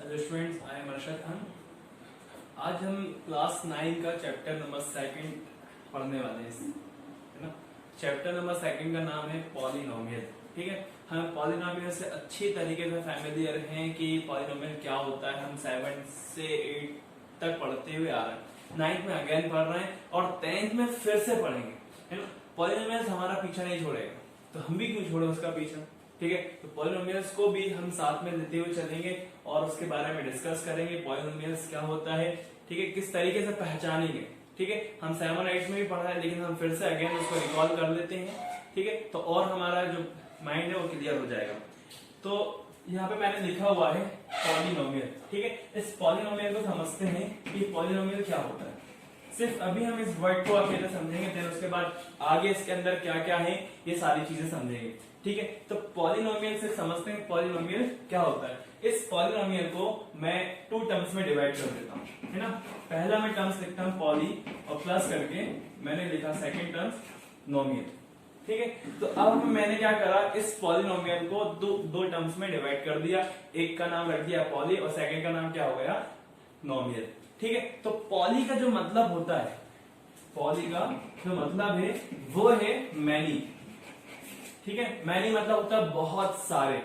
Hello students, I am Arshad Khan. आज हम class 9 का चैप्टर नंबर 2 पढ़ने वाले हैं, है ना। चैप्टर नंबर 2 का नाम है पॉलिनोमियल। ठीक है, हम पॉलिनोमियल से अच्छी तरीके से फैमिलियर हैं कि पॉलिनोमियल क्या होता है। हम 7 से 8 तक पढ़ते हुए आ रहे हैं, 9th में अगेन पढ़ रहे हैं और 10th में फिर से पढ़ेंगे, है ना। पॉलिनोमियल हमारा पीछा नहीं छोड़ेगा, तो हम भी क्यों छोड़े उसका पीछा। ठीक है, तो पॉलिनोमियल्स को भी हम साथ में लेते हुए चलेंगे और उसके बारे में डिस्कस करेंगे। पॉलिनोमियल्स क्या होता है, ठीक है, किस तरीके से पहचानेंगे। ठीक है, हम 7-8 में भी पढ़ा है, लेकिन हम फिर से अगेन उसको रिकॉल कर लेते हैं। ठीक है, तो और हमारा जो माइंड है वो क्लियर हो जाएगा। तो यहाँ पे मैंने लिखा हुआ है पॉलिनोमियल। ठीक है, इस पॉलिनोमियल को समझते हैं कि पॉलिनोमियल क्या होता है। सिर्फ अभी हम इस वर्ड को अकेले समझेंगे, फिर उसके बाद आगे इसके अंदर क्या क्या है ये सारी चीजें समझेंगे। ठीक है, तो पॉलिनोमियल से समझते हैं पॉलिनोमियल क्या होता है। इस पॉलिनोमियल को मैं 2 टर्म्स में डिवाइड कर देता हूँ, है ना। पहला मैं टर्म्स लिखता हूँ पॉली और प्लस करके मैंने लिखा सेकंड टर्म्स नोमियल। ठीक है, तो अब मैंने क्या करा, इस पॉलिनोमियल को दो टर्म्स में डिवाइड कर दिया। एक का नाम रख दिया पॉली और सेकंड का नाम क्या हो गया, नोमियल। ठीक है, तो पॉली का जो मतलब होता है, पॉली का जो मतलब है वो है मैनी। ठीक है, मैनी मतलब होता है बहुत सारे।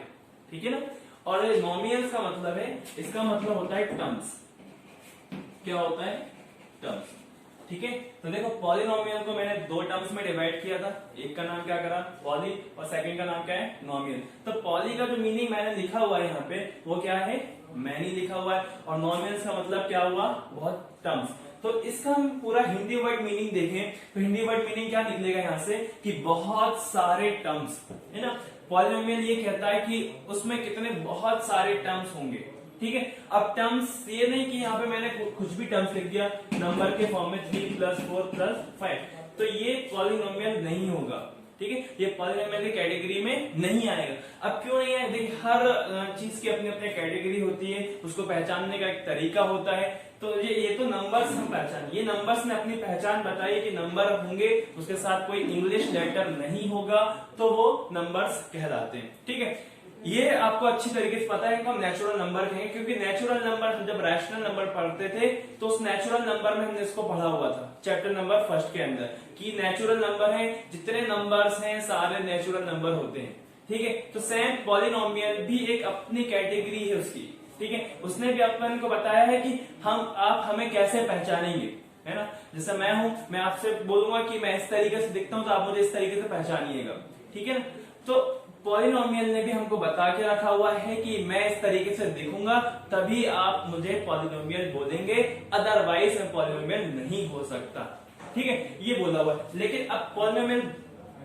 ठीक है ना, और नोमियल्स का मतलब है, इसका मतलब होता है टर्म्स। क्या होता है, टर्म्स। ठीक है, तो देखो पॉलिनोमियल को मैंने 2 टर्म्स में डिवाइड किया था। एक का नाम क्या करा, पॉली, और सेकंड का नाम क्या है, नोमियल। तो पॉली का जो मीनिंग मैंने लिखा हुआ है यहाँ पे वो क्या है, मैनी लिखा हुआ है, और नोमियल्स का मतलब क्या हुआ, बहुत टर्म्स। तो इसका हम पूरा हिंदी वर्ड मीनिंग देखें तो हिंदी वर्ड मीनिंग क्या निकलेगा यहाँ से कि बहुत सारे टर्म्स, है ना। पॉलिनोमियल ये कहता है कि उसमें कितने बहुत सारे टर्म्स होंगे। ठीक है, अब टर्म्स ये नहीं कि यहाँ पे मैंने कुछ भी टर्म्स लिख दिया नंबर के फॉर्म में 3 + 4 + 5, तो ये पॉलिनोमियल नहीं होगा। ठीक है, ये पॉलिनोमियल की कैटेगरी में नहीं आएगा। अब क्यों नहीं आएगा, देखिए हर चीज की अपनी अपनी कैटेगरी होती है, उसको पहचानने का एक तरीका होता है। तो ये तो नंबर्स हम पहचान, ये नंबर्स ने अपनी पहचान बताई कि नंबर होंगे, उसके साथ कोई इंग्लिश लेटर नहीं होगा, तो वो नंबर्स कहलाते हैं। ठीक है, ये आपको अच्छी तरीके से पता है कि हम नेचुरल नंबर कहेंगे, क्योंकि नेचुरल नंबर हम जब रैशनल नंबर पढ़ते थे तो उस नेचुरल नंबर में हमने इसको पढ़ा हुआ था चैप्टर नंबर 1 के अंदर कि नेचुरल नंबर है, जितने नंबर्स हैं सारे नेचुरल नंबर होते हैं। ठीक है, तो सेम पॉलिनोमियल भी एक अपनी कैटेगरी है उसकी। ठीक है, उसने भी अपन को बताया है कि आप हमें कैसे पहचानेंगे, है ना। जैसे मैं हूं, मैं आपसे बोलूंगा कि मैं इस तरीके से दिखता हूं तो आप मुझे इस तरीके से पहचानिएगा। ठीक है ना, तो पॉलिनोमियल ने भी हमको बता के रखा हुआ है कि मैं इस तरीके से दिखूंगा तभी आप मुझे पॉलिनोमियल बोलेंगे, अदरवाइज मैं पॉलिनोमियल नहीं हो सकता। ठीक है, ये बोला हुआ है। लेकिन अब पॉलिनोमियल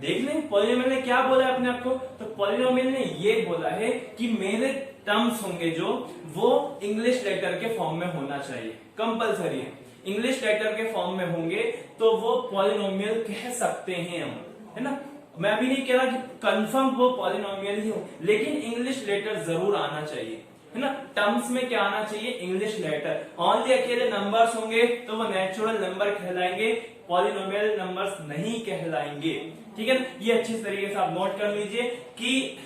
देख लें, पॉलिनोमियल ने क्या बोला है अपने आप को, तो पॉलिनोमियल ने ये बोला है कि मेरे टर्म्स होंगे जो वो इंग्लिश लेटर के फॉर्म में होना चाहिए, कंपलसरी है। इंग्लिश लेटर के फॉर्म में होंगे तो वो पॉलिनोमियल कह सकते हैं हम, है ना। मैं अभी नहीं कह रहा कि कंफर्म वो पॉलिनोमियल ही हो, लेकिन इंग्लिश लेटर जरूर आना चाहिए, है ना। टर्म्स में क्या आना चाहिए, इंग्लिश लेटर। ओनली अकेले नंबर्स होंगे तो वो नेचुरल नंबर कहलाएंगे, पॉलिनोमियल नंबर्स नहीं कहलाएंगे। ठीक है ना, ये अच्छी तरीके से आप नोट कर लीजिए कि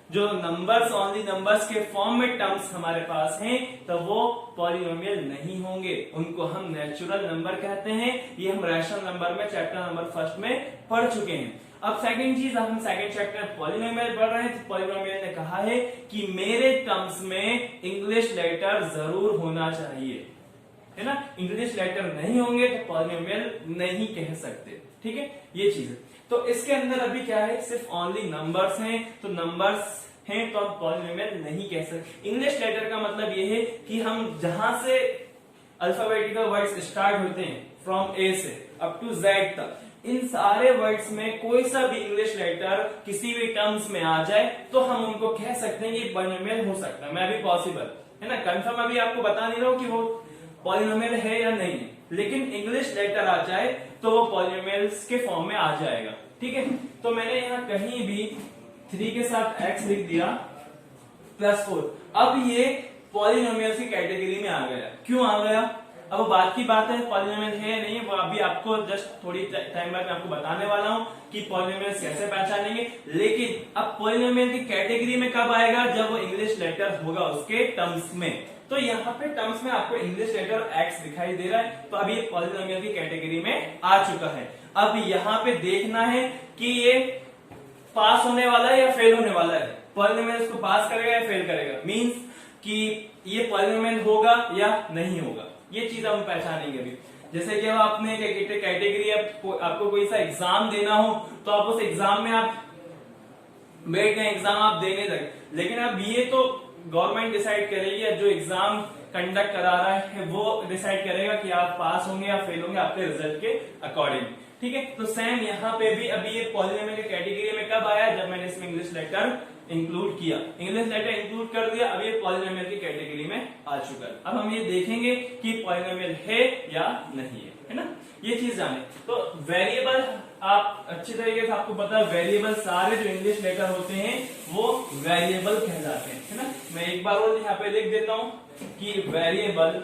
जो नंबर्स ओनली नंबर्स के फॉर्म में टर्म्स हमारे पास हैं तो वो पॉलिनोमियल नहीं होंगे, उनको हम नेचुरल नंबर कहते हैं। ये हम रैशनल नंबर में चैप्टर नंबर 1 में पढ़ चुके हैं। अब सेकंड चीज, हम सेकंड चैप्टर में पॉलिनोमियल पढ़ रहे हैं, तो पॉलिनोमियल ने कहा है कि मेरे टर्म्स में इंग्लिश लेटर जरूर होना चाहिए, है ना। इंग्लिश लेटर नहीं होंगे तो पॉलिनोमियल नहीं कह सकते। ठीक है, ये चीज है। तो इसके अंदर अभी क्या है, सिर्फ ओनली नंबर्स हैं, तो नंबर्स हैं तो हम पॉलिनोमियल नहीं कह सकते। इंग्लिश लेटर का मतलब ये है कि हम जहां से अल्फाबेटिकल वर्ड्स स्टार्ट होते हैं फ्रॉम ए से अप टू जेड तक, इन सारे वर्ड्स में कोई सा भी इंग्लिश लेटर किसी भी टर्म्स में आ जाए तो हम उनको कह सकते हैं ये पॉलिनोमियल हो सकता है, मैं भी पॉसिबल, है ना। कंफर्म अभी आपको बता नहीं रहा हूं कि वो पॉलिनोमियल है या नहीं, लेकिन इंग्लिश लेटर आ जाए तो वो पॉलिनोमियल्स के फॉर्म में आ जाएगा। ठीक है, तो मैंने यहाँ कहीं भी 3 के साथ x लिख दिया +4। अब ये पॉलिनोमियल्स की कैटेगरी में आ गया। क्यों आ गया, अब बात की बात है पॉलिनोमियल है या नहीं है, वो अभी आपको जस्ट थोड़ी टाइम बाद मैं आपको बताने वाला हूँ कि पॉलिनोमियल कैसे पहचानेंगे। लेकिन अब पॉलिनोमियल की कैटेगरी में कब आएगा, जब वो इंग्लिश लेटर होगा उसके टर्म्स में। तो यहाँ पे टर्म्स में आपको इंग्लिश लेटर एक्स दिखाई दे रहा है, तो अब ये पॉलिनोमियल की कैटेगरी में आ चुका है। अब यहाँ पे देखना है कि ये पास होने वाला है या फेल होने वाला है, पॉलिनोमियल इसको पास करेगा या फेल करेगा, मींस कि ये पॉलिनोमियल होगा या नहीं होगा, ये चीज हम पहचानेंगे अभी। जैसे कि अब आपने कैटेगरी आपको कोई सा एग्जाम देना हो तो आप उस एग्जाम में आप बैठ गए, एग्जाम आप देने तक, लेकिन अब ये तो गवर्नमेंट डिसाइड करेगी, जो एग्जाम कंडक्ट करा रहा है वो डिसाइड करेगा कि आप पास होंगे या फेल होंगे आपके रिजल्ट के अकॉर्डिंग। ठीक है, तो सेम यहाँ पे भी अभी ये पॉलिनोमियल की कैटेगरी में कब आया, जब मैंने इसमें इंग्लिश लेटर इंक्लूड किया, इंग्लिश लेटर इंक्लूड कर दिया, अब ये पॉलिनोमियल की कैटेगरी में आ चुका है। अब हम ये देखेंगे कि पॉलिनोमियल है या नहीं है ना, ये चीज जाने। तो वेरिएबल आप अच्छी तरीके से आपको पता है, वेरिएबल सारे जो इंग्लिश लेटर होते हैं वो वेरिएबल कहलाते हैं, है ना। मैं एक बार और यहाँ पे लिख देता हूँ कि वेरिएबल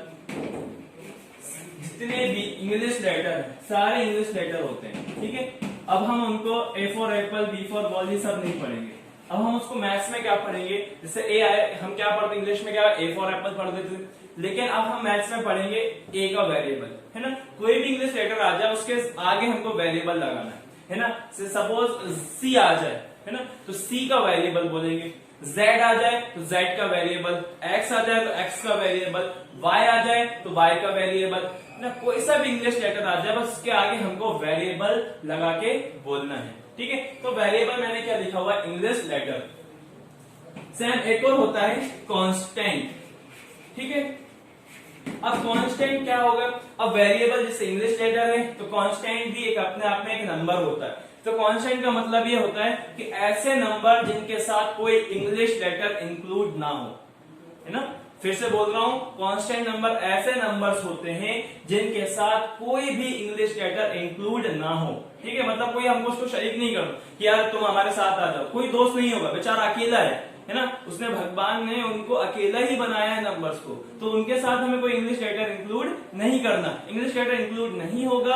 जितने भी इंग्लिश लेटर है सारे इंग्लिश लेटर होते हैं। ठीक है, अब हम उनको A for apple, B for ball, ये सब नहीं पढ़ेंगे। अब हम उसको मैथ्स में क्या पढ़ेंगे, जैसे ए आए, हम क्या पढ़ते इंग्लिश में, क्या ए फॉर एप्पल पढ़ देते थे, लेकिन अब हम मैथ्स में पढ़ेंगे ए का वेरिएबल, है ना। कोई भी इंग्लिश लेटर आ जाए उसके आगे हमको वेरिएबल लगाना है ना। सपोज सी आ जाए, है ना, तो सी का वेरिएबल बोलेंगे। Z आ जाए तो Z का वेरिएबल, X आ जाए तो X का वेरिएबल, Y आ जाए तो Y का वेरिएबल ना। कोई सा भी इंग्लिश लेटर आ जाए बस उसके आगे हमको वेरिएबल लगा के बोलना है। ठीक है, तो वेरिएबल मैंने क्या लिखा हुआ है, इंग्लिश लेटर। सेम एक और होता है कांस्टेंट। ठीक है, अब कांस्टेंट क्या होगा, अब वेरिएबल जैसे इंग्लिश लेटर है तो कांस्टेंट भी एक अपने आप में एक नंबर होता है। तो कांस्टेंट का मतलब ये होता है कि ऐसे नंबर जिनके साथ कोई इंग्लिश लेटर इंक्लूड ना हो, है ना। फिर से बोल रहा हूं, कांस्टेंट नंबर ऐसे नंबर्स होते हैं जिनके साथ कोई भी इंग्लिश लेटर इंक्लूड ना हो। ठीक है, मतलब कोई हमको उसको शरीक नहीं करना कि यार तुम हमारे साथ आ जाओ, कोई दोस्त नहीं होगा, बेचारा अकेला है ना। उसने भगवान ने उनको अकेला ही बनाया है नंबर्स को, तो उनके साथ हमें कोई इंग्लिश लेटर इंक्लूड नहीं करना। इंग्लिश लेटर इंक्लूड नहीं होगा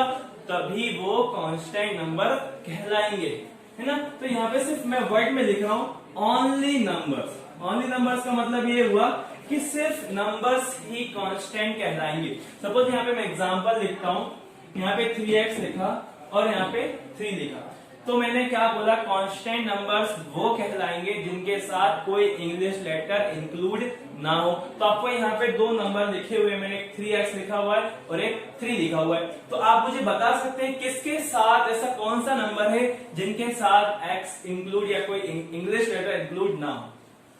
तभी वो कांस्टेंट नंबर कहलाएंगे, है ना। तो यहाँ पे सिर्फ मैं वर्ड में लिख रहा हूं ओनली नंबर्स। ओनली नंबर्स का मतलब ये हुआ कि सिर्फ नंबर्स ही कांस्टेंट कहलाएंगे। सपोज यहाँ पे मैं एग्जांपल लिखता हूं, यहाँ पे 3x लिखा और यहाँ पे 3 लिखा, तो मैंने क्या बोला, कांस्टेंट नंबर्स वो कहलाएंगे जिनके साथ कोई इंग्लिश लेटर इंक्लूड ना हो। तो आपको यहाँ पे 2 नंबर लिखे हुए, मैंने एक 3x लिखा हुआ है और एक 3 लिखा हुआ है। तो आप मुझे बता सकते हैं किसके साथ, ऐसा कौन सा नंबर है जिनके साथ x इंक्लूड या कोई इंग्लिश लेटर इंक्लूड ना हो।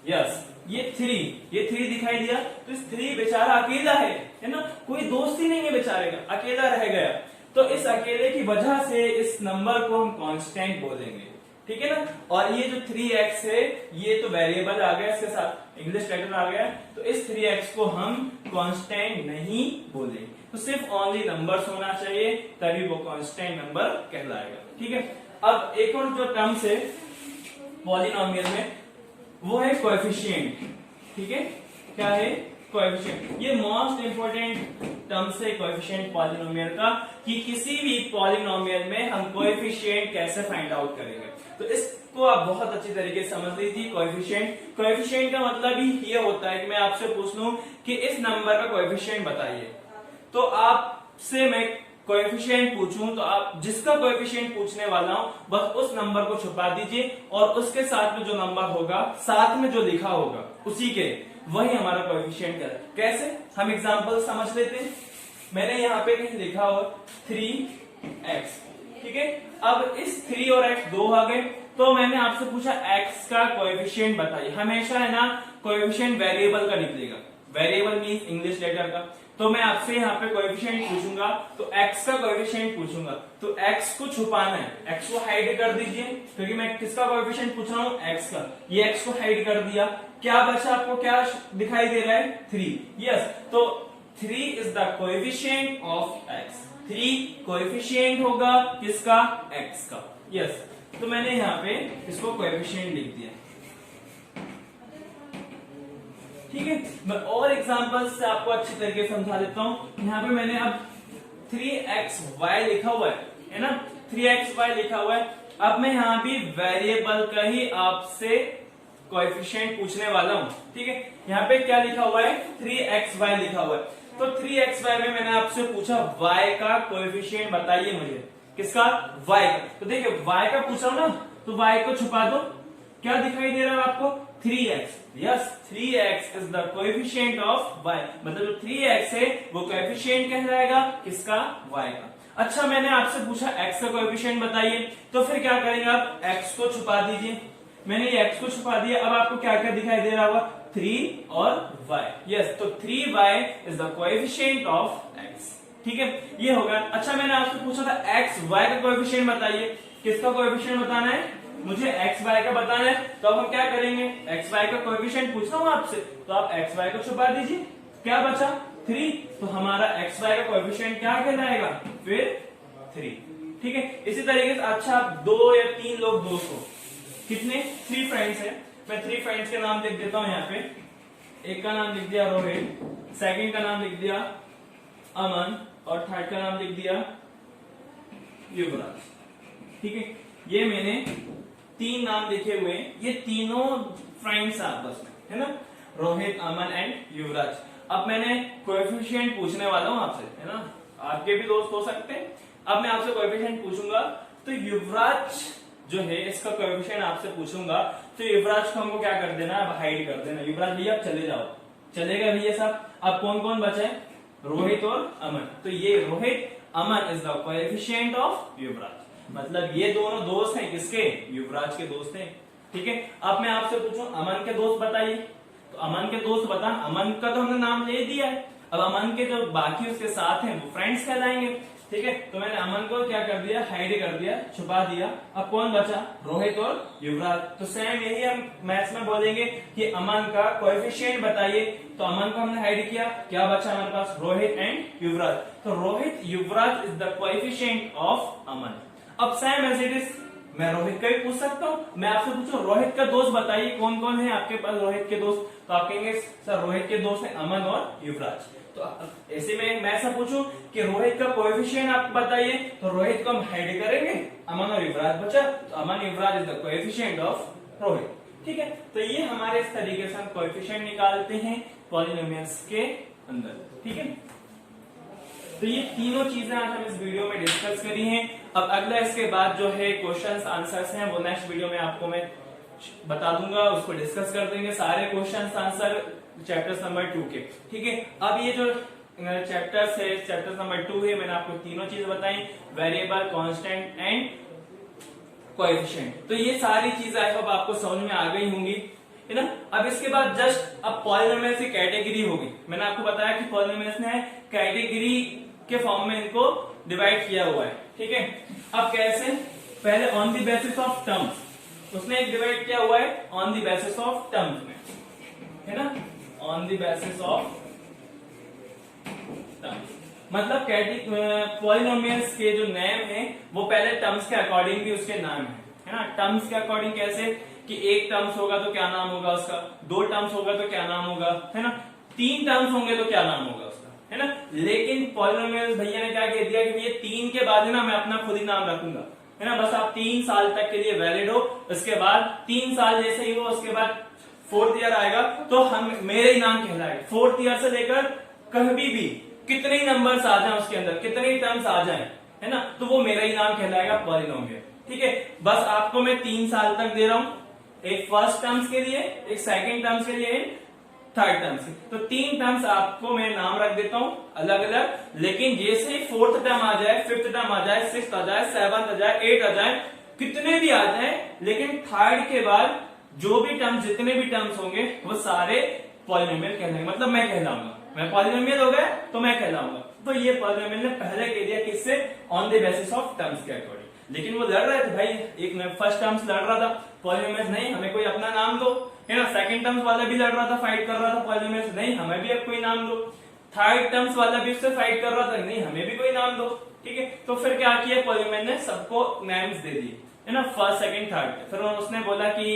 यस, ये 3 दिखाई दिया, तो इस 3 बेचारा अकेला है ना, कोई दोस्त ही नहीं है बेचारे का, अकेला रह गया। तो इस अकेले की वजह से इस नंबर को हम कांस्टेंट बोलेंगे। ठीक है ना। और ये जो 3x है ये तो वेरिएबल आ गया, इसके साथ इंग्लिश लेटर आ गया, तो इस 3x को हम कांस्टेंट नहीं बोलेंगे। तो सिर्फ ओनली नंबर्स होना चाहिए तभी वो कांस्टेंट नंबर कहलाएगा। ठीक है, अब एक और जो टर्म्स है पॉलिनोमियल में वो है कोएफिशिएंट। ठीक है, क्या है कोएफिशिएंट, ये मोस्ट इंपोर्टेंट टर्म्स है कोएफिशिएंट पॉलिनोमियल का, कि किसी भी पॉलिनोमियल में हम कोएफिशिएंट कैसे फाइंड आउट करेंगे। तो इसको आप बहुत अच्छी तरीके से समझ लीजिए। कोएफिशिएंट का मतलब ही ये होता है कि मैं आपसे पूछ लूं कि इस नंबर का कोएफिशिएंट बताइए, तो आपसे मैं कोएफिशिएंट पूछूं तो आप जिसका कोएफिशिएंट पूछने वाला हूं बस उस नंबर को छुपा दीजिए और उसके साथ में जो नंबर होगा, साथ में जो लिखा होगा उसी के, वही हमारा कोएफिशिएंट है। कैसे, हम एग्जांपल समझ लेते हैं। मैंने यहाँ पे कहीं लिखा हो 3x। ठीक है, अब इस 3 और x 2 आ गए, तो मैंने आपसे पूछा x का कोएफिशिएंट बताइए। हमेशा है ना कोएफिशिएंट वेरिएबल का निकलेगा, वेरिएबल मींस इंग्लिश लेटर का। तो मैं आपसे यहाँ पे कोएफिशिएंट पूछूंगा तो x का कोएफिशिएंट पूछूंगा, तो x को छुपाना है, x को हाइड कर दीजिए, क्योंकि मैं किसका कोएफिशिएंट पूछ रहा हूँ, x का। ये x को हाइड कर दिया, क्या बचा, आपको क्या दिखाई दे रहा है, 3। यस, तो 3 is the coefficient of x। 3 coefficient होगा किसका, x का। यस, तो मैंने यहाँ पे इसको कोएफिशिएंट लिख दिया। ठीक है, मैं और एग्जांपल्स से आपको अच्छी तरीके से समझा देता हूं। यहाँ पे मैंने अब 3xy लिखा हुआ है ना, 3xy लिखा हुआ है। अब मैं यहाँ भी वेरिएबल का ही आपसे कोएफिशिएंट पूछने वाला हूँ, ठीक है। यहाँ पे क्या लिखा हुआ है, 3xy लिखा हुआ है। तो 3xy में मैंने आपसे पूछा y का कोएफिशिएंट बताइए मुझे, किसका, y का। तो देखिए y का पूछा ना, तो y को छुपा दो, क्या दिखाई दे रहा है आपको, 3x। Yes, 3x is the coefficient of y, मतलब जो 3x है वो कोएफिशिएंट कहलाएगा किसका, y का। अच्छा, मैंने आपसे पूछा x का कोएफिशिएंट बताइए, तो फिर क्या करेंगे आप, x को छुपा दीजिए। मैंने ये x को छुपा दिया, अब आपको क्या क्या दिखाई दे रहा होगा, 3 और y। यस, तो 3y is the coefficient of x, ठीक है, ये होगा। अच्छा, मैंने आपसे पूछा था x y का कोएफिशिएंट बताइए, किसका कोएफिशिएंट बताना है, मुझे x y का बताना है। तो अब हम क्या करेंगे, x y का कोएफिशिएंट पूछ रहा हूं आपसे, तो आप x y को छुपा दीजिए, क्या बचा, 3। तो हमारा x y का कोएफिशिएंट क्या कहलाएगा, फिर 3, ठीक है। इसी तरीके से अच्छा 2 या 3 लोग दोस्त हो, कितने, 3 फ्रेंड्स हैं। मैं 3 फ्रेंड्स के नाम लिख देता हूं यहाँ पे। एक का नाम लिख दिया रोहित, सेकंड का नाम लिख दिया अमन, और थर्ड का नाम लिख दिया युवराज, ठीक है। ये मैंने 3 नाम लिखे हुए, ये तीनों फ्रेंड्स आपस में, है ना, रोहित, अमन एंड युवराज। अब मैंने कोएफिशिएंट पूछने वाला हूं आपसे, है ना, आपके भी दोस्त हो सकते हैं। अब मैं आपसे कोएफिशिएंट पूछूंगा, तो युवराज जो है इसका कोएफिशिएंट आपसे पूछूंगा, तो युवराज को हमको क्या कर देना है, हाइड कर देना। युवराज भैया आप चले जाओ, चलेगा भैया साहब। अब कौन कौन बचे, रोहित और अमन, तो ये रोहित अमन इज द कोएफिशिएंट ऑफ युवराज, मतलब ये दोनों दोस्त हैं किसके, युवराज के दोस्त हैं, ठीक है। अब मैं आपसे पूछूं अमन के दोस्त बताइए, तो अमन के दोस्त बता, अमन का तो हमने नाम ले दिया है, अब अमन के जो बाकी उसके साथ हैं वो फ्रेंड्स कहलाएंगे, ठीक है। तो मैंने अमन को क्या कर दिया, हाइड कर दिया, छुपा दिया। अब कौन बचा, रोहित और युवराज। तो सेम यही हम मैथ्स में बोलेंगे कि अमन का कोएफिशिएंट बताइए, तो अमन को हमने हाइड किया, क्या बचा हमारे पास, रोहित एंड युवराज। तो रोहित युवराज इज द कोएफिशिएंट ऑफ अमन। अब सेम एज इट इज मैं रोहित का भी पूछ सकता हूँ, मैं आपसे पूछूं रोहित का दोस्त बताइए, कौन कौन है आपके पास रोहित के दोस्त, तो आप कहेंगे सर रोहित के दोस्त हैं अमन और युवराज। तो ऐसे में मैं ऐसा पूछूं कि रोहित का कोएफिशिएंट आप बताइए, तो रोहित को हम हाइड करेंगे, अमन और युवराज बचा, तो Aman Yuvraj is the coefficient of Rohit, ठीक है। तो ये हमारे इस तरीके से हम कोएफिशिएंट निकालते हैं पॉलिनोमियल्स के अंदर, ठीक है। तो ये तीनों चीजें आज हम इस वीडियो में डिस्कस करी हैं। अब अगला इसके बाद जो है क्वेश्चंस आंसर्स हैं, वो नेक्स्ट वीडियो में आपको मैं बता दूंगा, उसको डिस्कस कर देंगे सारे क्वेश्चंस आंसर चैप्टर्स नंबर 2 के, ठीक है। अब ये जो चैप्टर्स है, चैप्टर नंबर 2 है, मैंने आपको तीनों चीजें बताई, वेरिएबल, कांस्टेंट एंड कोएफिशिएंट। तो ये सारी चीजें आई होप आपको समझ में आ गई होंगी, है ना। अब इसके बाद जस्ट अब पॉलिनोमियल्स की कैटेगरी होगी। मैंने आपको बताया कि पॉलिनोमियल्स ने कैटेगरी के फॉर्म में इनको डिवाइड किया हुआ है, ठीक है। अब कैसे, पहले on the basis of terms, उसने एक डिवाइड किया हुआ है on the basis of terms में, है ना, on the basis of terms, मतलब पॉलिनोमियल्स के जो नेम है वो पहले टर्म्स के अकॉर्डिंग भी उसके नाम है ना। टर्म्स के अकॉर्डिंग कैसे कि एक टर्म्स होगा तो क्या नाम होगा उसका, 2 टर्म्स होगा तो क्या नाम होगा, है ना, 3 टर्म्स होंगे तो क्या नाम होगा उसका, है ना। लेकिन पॉलिनोमियल्स भैया ने क्या कह दिया कि ये 3 के बाद ना मैं अपना खुद ही नाम रखूंगा, है ना, बस आप 3 साल तक के लिए वैलिड हो, उसके बाद 3 साल जैसे ही हो उसके बाद 4th ईयर आएगा तो हम मेरे ही नाम कहलाएगा। 4th ईयर से लेकर कभी भी कितने ही नंबर्स आ जाए उसके अंदर, कितने ही टर्म्स आ जाए, है ना, तो वो मेरा ही नाम कहलाएगा पॉलिनोमियल, ठीक है। बस आपको मैं 3 साल तक दे रहा हूं, एक फर्स्ट टर्म्स के लिए, एक सेकंड टर्म्स के लिए, एक थर्ड टर्म्स के, तो 3 टर्म्स आपको मैं नाम रख देता हूं अलग अलग। लेकिन जैसे ही 4th टर्म आ जाए, 5th टर्म आ जाए, 6th आ जाए, 7th आ जाए, 8th आ जाए, कितने भी आ जाए, लेकिन थर्ड के बाद जो भी टर्म्स, जितने भी टर्म्स होंगे वो सारे पॉलिनोमियल कहलाएंगे, मतलब मैं कहलाऊंगा, मैं पॉलिनोमियल हो गया तो मैं कहलाऊंगा। तो ये पॉलिनोमियल ने पहले कह दिया किससे, on the basis of terms के अकॉर्डिंग। लेकिन वो लड़ रहे थे भाई, एक फर्स्ट टर्म्स लड़ रहा था पॉलिनोमियल्स नहीं हमें कोई अपना नाम दो, है ना, सेकंड टर्म्स वाला भी लड़ रहा था, फाइट कर रहा था पॉलिनोमियल्स नहीं हमें भी अब कोई नाम दो, थर्ड टर्म्स वाला भी उससे फाइट कर रहा था नहीं हमें भी कोई नाम दो, ठीक है। तो फिर क्या किया पॉलिनोमियल ने, सबको नेम्स दे दिए, है ना, फर्स्ट सेकंड थर्ड। फिर उसने बोला कि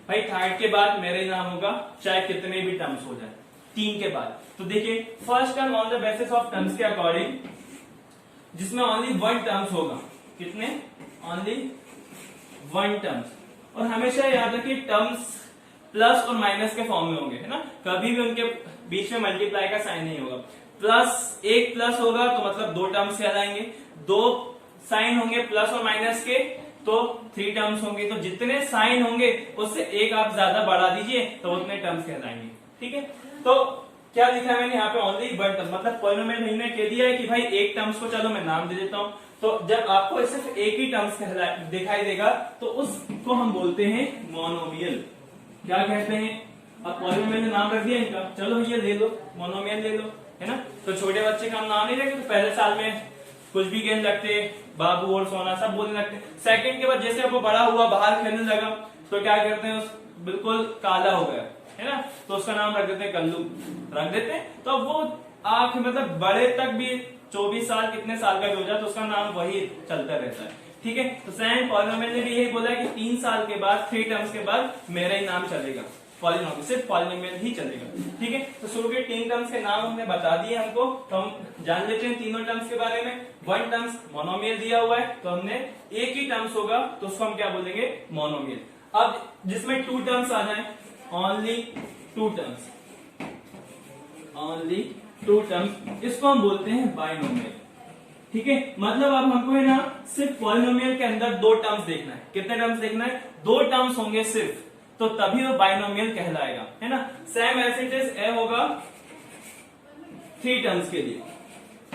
भाई थर्ड के बाद मेरा ही नाम होगा चाहे कितने भी टर्म्स हो जाए, 3 के बाद। तो देखिए first term on the basis of terms के अकॉर्डिंग, जिसमें ओनली 1 टर्म्स होगा। कितने? Only 1 terms. और हमेशा याद रखिए टर्म्स प्लस और माइनस के फॉर्म में होंगे, है ना, कभी भी उनके बीच में मल्टीप्लाई का साइन नहीं होगा। प्लस एक प्लस होगा तो मतलब 2 टर्म्स कहलाएंगे, 2 साइन होंगे प्लस और माइनस के तो 3 टर्म्स होंगे। तो जितने साइन होंगे उससे एक आप ज्यादा बढ़ा दीजिए तो उतने टर्म्स कहलाएंगे। ठीक है, तो क्या लिखा है मैंने यहाँ पे? ओनली 1 टर्म, मतलब पॉलिनोमियल मैंने कह दिया है कि भाई एक टर्म्स को चलो मैं नाम दे देता हूं। तो जब आपको सिर्फ एक ही टर्म्स दिखाई देगा तो उसको हम बोलते हैं मोनोमियल। क्या कहते हैं? अब पॉलिनोमियल ने नाम रख दिया इनका, चलो ये ले लो, मोनोमियल ले लो, है ना। तो छोटे बच्चे का हम नाम नहीं रखते, तो पहले साल में कुछ भी गेम लगते, बाबू और सोना सब बोलने लगते। सेकंड के बाद जैसे वो बड़ा हुआ, बाहर खेलने लगा, तो क्या करते हैं, उस बिल्कुल काला हो गया, है ना, तो उसका नाम रख देते हैं कल्लू, रख देते हैं। तो वो आंख मतलब बड़े तक भी 24 साल कितने साल का भी हो जाए तो उसका नाम वही चलता रहता है। ठीक है, तो सेम पॉलिनोमियल ने भी यही बोला है कि 3 साल के बाद 3 टर्म्स के बाद मेरा ही नाम चलेगा, पॉलिनोमियल, सिर्फ पॉलिनोमियल ही चलेगा। ठीक है, तो शुरू के 3 टर्म्स के नाम हमने बता दिए हमको, तो हम जान लेते हैं तीनों टर्म्स के बारे में। 1 टर्म्स मोनोमियल दिया हुआ है, तो हमने एक ही टर्म्स होगा तो उसको हम क्या बोलेंगे? मोनोमियल। अब जिसमें 2 टर्म्स आ जाए, ओनली 2 टर्म्स, ओनली 2 टर्म्स, इसको हम बोलते हैं बाइनोमियल। ठीक है, मतलब अब हमको है ना सिर्फ पॉलिनोमियल के अंदर 2 टर्म्स देखना है। कितने टर्म्स देखना है? 2 टर्म्स होंगे सिर्फ, तो तभी वो बाइनोमियल कहलाएगा, है ना। Same as it is a होगा 3 टर्म्स के लिए,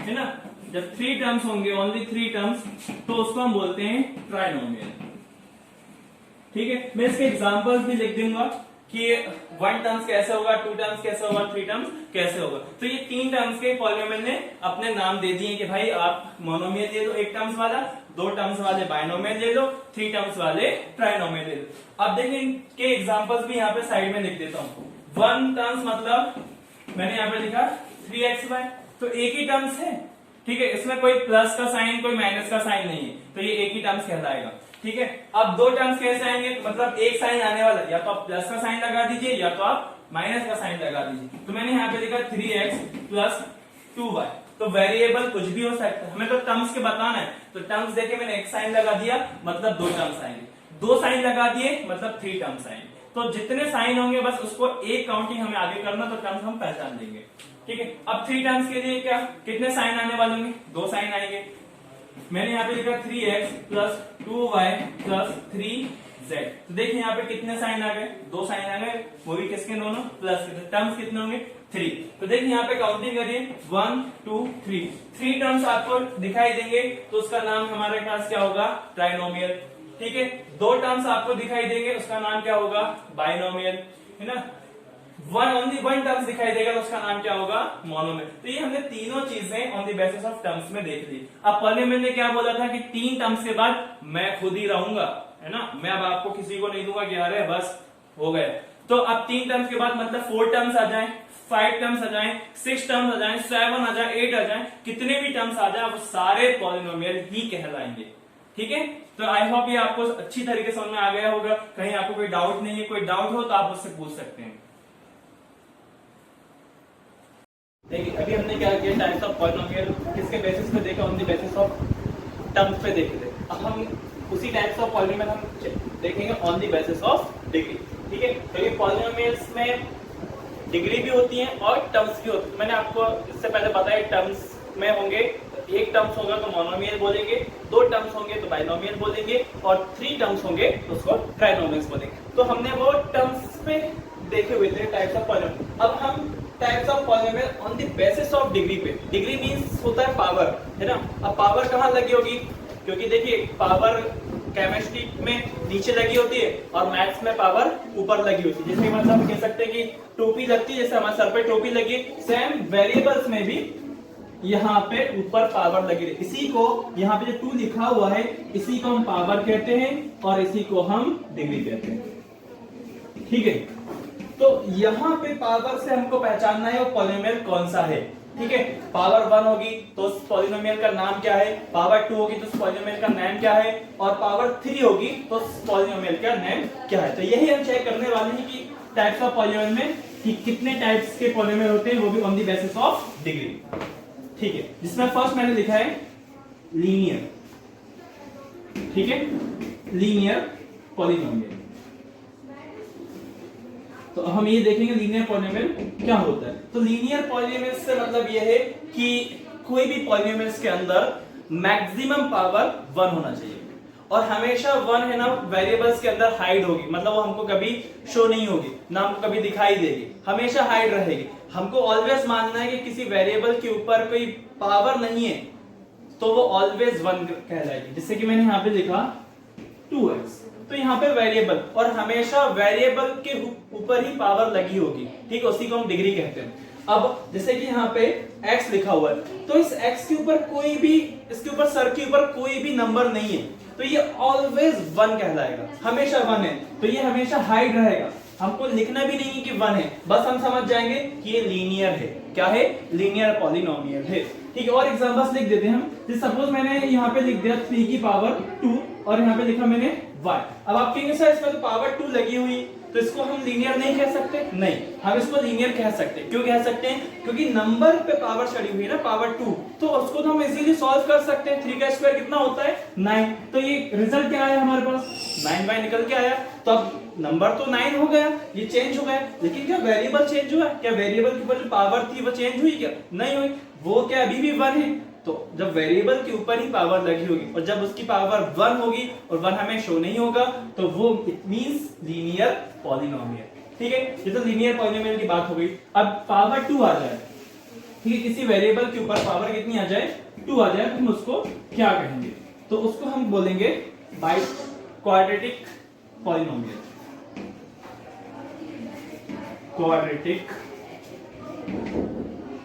है ना। जब 3 टर्म्स होंगे, ओनली 3 टर्म्स, तो उसको हम बोलते हैं ट्राइनोमियल। ठीक है, मैं इसके एग्जांपल्स भी लिख दूंगा कि 1 टर्म्स कैसे होगा, 2 टर्म्स कैसे होगा, 3 टर्म्स कैसे होगा। तो ये 3 टर्म्स के पॉलिनोमियल ने अपने नाम दे दिए कि भाई आप मोनोमियल ले लो 1 टर्म्स वाला, 2 टर्म्स वाले बाइनोमियल ले लो, 3 टर्म्स वाले ट्राइनोमियल ले लो। अब देखिए इनके एग्जांपल्स भी यहाँ पे साइड में लिख देता हूँ। 1 टर्म्स मतलब मैंने यहाँ पे लिखा 3xy, तो एक ही टर्म्स है। ठीक है, इसमें कोई प्लस का साइन कोई माइनस का साइन नहीं है, तो ये एक ही टर्म्स कहलाएगा। ठीक है, अब 2 टर्म्स कैसे आएंगे? मतलब एक साइन आने वाला, या तो आप प्लस का साइन लगा दीजिए या तो आप माइनस का साइन लगा दीजिए। तो मैंने यहाँ पे लिखा 3x प्लस 2y, तो वेरिएबल कुछ भी हो सकता है, हमें तो टर्म्स के बताना है। तो टर्म्स देके मैंने एक साइन लगा दिया, मतलब 2 टर्म्स आएंगे, 2 साइन लगा दिए मतलब 3 टर्म्स आएंगे। तो जितने साइन होंगे बस उसको एक काउंटिंग हमें आगे करना, तो टर्म्स हम पहचान देंगे। ठीक है, अब 3 टर्म्स के लिए क्या कितने साइन आने वाले होंगे? 2 साइन आएंगे। मैंने यहाँ पे लिखा 3x plus 2y plus 3z, तो देखिए यहाँ पे कितने साइन आ गए? 2 साइन आ गए, वो भी किसके? दोनों प्लस के। टर्म्स कितने होंगे? 3। तो देखिए यहाँ पे काउंटिंग करिए 1 2 3, 3 टर्म्स आपको दिखाई देंगे तो उसका नाम हमारे पास क्या होगा? ट्राइनोमियल। ठीक है, 2 टर्म्स आपको दिखाई देंगे उसका नाम क्या होगा? बाइनोमियल, है ना। ओनली 1 टर्म्स दिखाई देगा तो उसका नाम क्या होगा? मोनोमियल। तो ये हमने तीनों चीजें on the basis of terms में देख ली। अब पॉलिनोमियल ने क्या बोला था कि 3 टर्म्स के बाद मैं खुद ही रहूंगा, है ना, मैं अब आपको किसी को नहीं दूंगा कि अरे बस हो गए। तो अब 3 टर्म्स के बाद मतलब 4 टर्म्स आ जाए, 5 टर्म्स आ जाए, 6 टर्म्स आ जाए, 7 आ जाए, 8 आ जाए, कितने भी टर्म्स आ जाए वो सारे पॉलिनोमियल ही कहलाएंगे। ठीक है, तो आई होप ये आपको अच्छी तरीके से समझ में आ गया होगा। कहीं आपको कोई डाउट नहीं है, कोई डाउट हो तो आप उससे पूछ सकते हैं। देखिए अभी हमने क्या किया, टाइप्स ऑफ पॉलिनोमियल किसके बेसिस पे देखा? On the basis of terms पे देखे थे। अब हम उसी टाइप्स ऑफ पॉलिनोमियल हम देखेंगे on the basis of degree. ठीक है, तो ये पॉलिनोमियल्स में डिग्री भी होती है और टर्म्स भी होती है। मैंने आपको इससे पहले बताया टर्म्स में होंगे, 1 टर्म्स होगा तो मोनोमियल बोलेंगे, 2 टर्म्स होंगे तो बाइनोमियल बोलेंगे, और 3 टर्म्स होंगे तो उसको ट्राइनोमियल्स बोलेंगे। तो हमने वो टर्म्स पे देखे हुए थे टाइप्स ऑफ पॉलिनोमियल। अब हम types of polynomial on the basis of degree पे। डिग्री मींस होता है पावर, है ना। अब पावर कहाँ लगी होगी? क्योंकि देखिए पावर केमिस्ट्री में नीचे लगी होती है और मैथ्स में पावर ऊपर लगी होती है। जैसे मतलब कह सकते हैं कि टोपी लगती है, जैसे हमारे सर पे टोपी लगी, सेम वेरिएबल्स में भी यहाँ पे ऊपर पावर लगी रही। इसी को यहाँ पे जो 2 लिखा हुआ है इसी को हम पावर कहते हैं और इसी को हम डिग्री कहते हैं। ठीक है, तो यहाँ पे पावर से हमको पहचानना है वो पॉलिनोमियल कौन सा है। ठीक है, पावर 1 होगी तो उस पॉलिनोमियल का नाम क्या है, पावर 2 होगी तो उस पॉलिनोमियल का नाम क्या है, और पावर 3 होगी तो उस पॉलिनोमियल का नाम क्या है। तो यही हम चेक करने वाले हैं कि टाइप्स ऑफ पॉलिनोमियल में कि कितने टाइप्स के पॉलिनोमियल होते हैं, वो भी on the basis of degree. ठीक है, जिसमें फर्स्ट मैंने लिखा है लीनियर, ठीक है, लीनियर पॉलिनोमियल। तो हम ये देखेंगे लीनियर पॉलिनोमियल क्या होता है। तो लीनियर पॉलिनोमियल से मतलब ये है कि कोई भी पॉलिनोमियल्स के अंदर मैक्सिमम पावर 1 होना चाहिए, और हमेशा 1 है ना वेरिएबल्स के अंदर हाइड होगी, मतलब वो हमको कभी शो नहीं होगी, ना हमको कभी दिखाई देगी, हमेशा हाइड रहेगी। हमको ऑलवेज मानना है कि किसी वेरिएबल के ऊपर कोई पावर नहीं है तो वो ऑलवेज 1 कहलाएगी। जैसे कि मैंने यहाँ पे लिखा 2x, तो यहाँ पे वेरिएबल, और हमेशा वेरिएबल के ऊपर ही पावर लगी होगी, ठीक है, उसी को हम डिग्री कहते हैं। अब जैसे कि यहाँ पे x लिखा हुआ है, तो इस x के ऊपर कोई भी, इसके ऊपर सर के ऊपर कोई भी नंबर नहीं है, तो ये ऑलवेज 1 कहलाएगा, हमेशा 1 है, तो ये हमेशा हाइड रहेगा। हमको लिखना भी नहीं है कि 1 है, बस हम समझ जाएंगे कि ये लीनियर है। क्या है? लीनियर पॉलिनोमियल है। ठीक है, और एग्जांपल्स लिख देते हैं हम। जैसे सपोज मैंने यहाँ पे लिख दिया 3 की पावर 2 और यहाँ पे लिखा मैंने y। अब आप कहेंगे सर इसमें तो पावर 2 लगी हुई, तो इसको हम लीनियर नहीं कह सकते? नहीं, हम इसको लीनियर कह सकते हैं। क्यों कह सकते हैं? क्योंकि नंबर पे पावर चढ़ी हुई है ना, पावर 2, तो उसको तो हम इजीली सॉल्व कर सकते हैं। 3 का स्क्वायर कितना होता है? 9। तो ये रिजल्ट क्या आया हमारे पास? 9y निकल के आया। तो अब नंबर तो 9 हो गया, ये चेंज हो गया, लेकिन क्या वेरिएबल चेंज हुआ? क्या वेरिएबल के ऊपर जो पावर थी वो चेंज हुई? क्या नहीं हुई, वो क्या अभी भी 1 है। तो जब वेरिएबल के ऊपर ही पावर लगी होगी और जब उसकी पावर 1 होगी और 1 हमें शो नहीं होगा, तो वो इट मींस लीनियर पॉलिनोमियल। ठीक है, ये तो लीनियर पॉलिनोमियल की बात हो गई। अब पावर 2 आ जाए, ठीक है, किसी वेरिएबल के ऊपर पावर कितनी आ जाए? 2 आ जाए, तो हम उसको क्या कहेंगे? तो उसको हम बोलेंगे by quadratic polynomial. Quadratic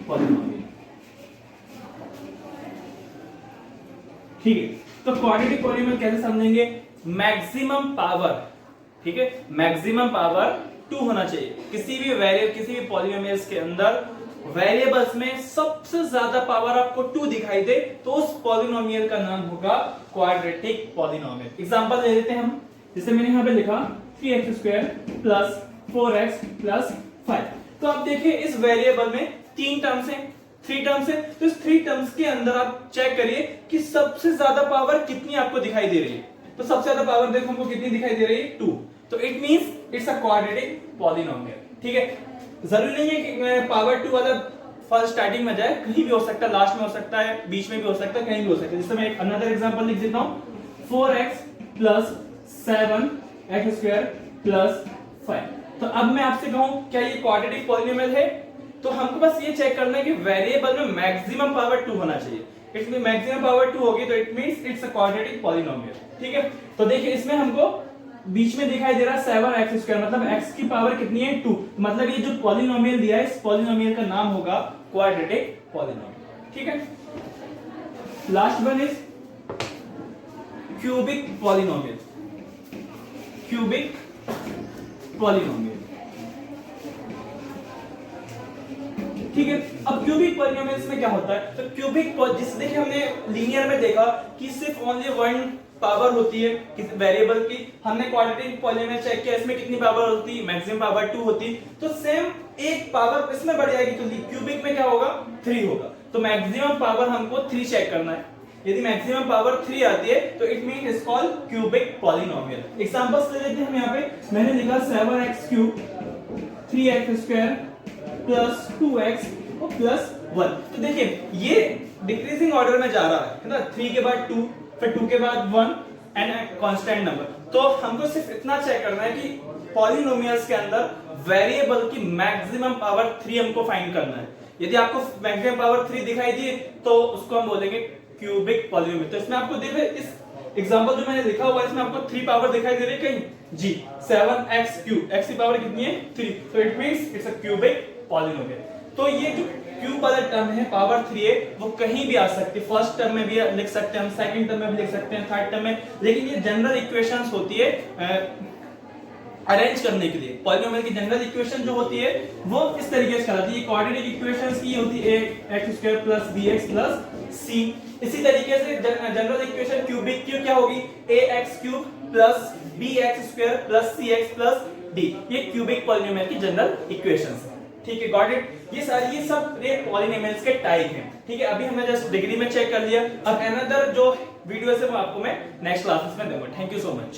polynomial, ठीक है। तो क्वाड्रेटिक पॉलिनोमियल कैसे समझेंगे? मैक्सिमम पावर, ठीक है, मैक्सिमम पावर 2 होना चाहिए। किसी भी पॉलिनोमियल्स के अंदर वेरिएबल्स में सबसे ज्यादा पावर आपको 2 दिखाई दे, तो उस पॉलिनोमियल का नाम होगा क्वाड्रेटिक पॉलिनोमियल। एग्जांपल ले लेते हैं हम। जैसे मैंने यहां पे लिखा 3x² प्लस 4x प्लस 5। तो आप देखिए इस वेरिएबल में 3 टर्म्स हैं, 3 टर्म्स है, तो इस 3 टर्म्स के अंदर आप चेक करिए कि सबसे ज्यादा पावर कितनी आपको दिखाई दे रही है। तो सबसे ज्यादा पावर देखो हमको कितनी दिखाई दे रही है? 2। तो it means it's a quadratic polynomial. ठीक है, जरूरी नहीं है कि पावर 2 वाला फर्स्ट स्टार्टिंग में जाए, कहीं भी हो सकता है, लास्ट में हो सकता है, बीच में भी हो सकता है, कहीं भी हो सकता है। जैसे मैं एक अनदर एग्जांपल लिख देता हूं, 4x प्लस 7x² प्लस 5। तो अब मैं आपसे कहूं क्या ये क्वाड्रेटिक पॉलिनोमियल है? तो हमको बस ये चेक करना है कि वेरिएबल में मैक्सिमम पावर 2 होना चाहिए। इट्स मीन मैक्सिमम पावर 2 होगी तो it means it's a quadratic polynomial. ठीक है, तो देखिए इसमें हमको बीच में दिखाई दे रहा है 7x², मतलब x की पावर कितनी है? 2। मतलब ये जो पॉलिनोमियल दिया है, इस पॉलिनोमियल का नाम होगा क्वाड्रेटिक पॉलिनोमियल। ठीक है, last one is cubic polynomial. Cubic polynomial, ठीक है। अब क्यूबिक पॉलिनोमियल्स में क्या होता है? तो क्यूबिक, जिस देखिए हमने लीनियर में देखा कि सिर्फ ओनली 1 पावर होती है किसी वेरिएबल की। हमने क्वाड्रेटिक पॉलिनोमियल चेक किया, इसमें कितनी पावर होती है? मैक्सिमम पावर 2 होती। तो सेम एक पावर इसमें बढ़ जाएगी, तो क्यूबिक में क्या होगा? 3 होगा। तो मैक्सिमम पावर हमको 3 चेक करना है। यदि मैक्सिमम पावर 3 आती है तो it mean is called cubic polynomial. Examples ले लेते हैं हम। यहाँ पे मैंने लिखा 7x³ 3x² प्लस 2x और प्लस 1। तो देखिए ये डिक्रीजिंग ऑर्डर में जा रहा है ना, 3 के बाद 2, फिर 2 के बाद 1 एंड कांस्टेंट नंबर। तो हमको सिर्फ इतना चेक करना है कि पॉलिनोमियल्स के अंदर वेरिएबल की मैक्सिमम पावर 3 हमको फाइंड करना है। यदि आपको मैक्सिमम पावर 3 दिखाई दी तो उसको हम बोलेंगे क्यूबिक पॉलिनोमियल। तो इसमें आपको देखिए इस एग्जांपल जो मैंने लिखा हुआ है इसमें आपको 3 पावर दिखाई दे रही है कहीं? जी, 7x³ x की पावर कितनी है? 3। तो it means it's a cubic polynomial. तो ये जो क्यूब वाला टर्म है, पावर 3 है, वो कहीं भी आ सकती है। फर्स्ट टर्म में भी लिख सकते हैं हम, सेकंड टर्म में भी लिख सकते हैं, थर्ड टर्म में। लेकिन ये जनरल इक्वेशंस होती है अरेंज करने के लिए। पॉलिनोमियल की जनरल इक्वेशन जो होती है वो इस तरीके से कहलाती है। क्वाड्रेटिक इक्वेशंस की होती है x² plus bx plus c। इसी तरीके से जनरल इक्वेशन क्यूबिक की क्या होगी? ax³ plus bx² plus cx plus D, ये क्यूबिक पॉलिनोमियल की जनरल इक्वेशंस है। ठीक है, गॉट इट। ये सब पॉलिनोमियल्स के टाइप हैं। ठीक है, अभी हमने जस्ट डिग्री में चेक कर लिया। अब अनदर जो वीडियो है वो आपको मैं नेक्स्ट क्लासेस में दूंगा। Thank you so much.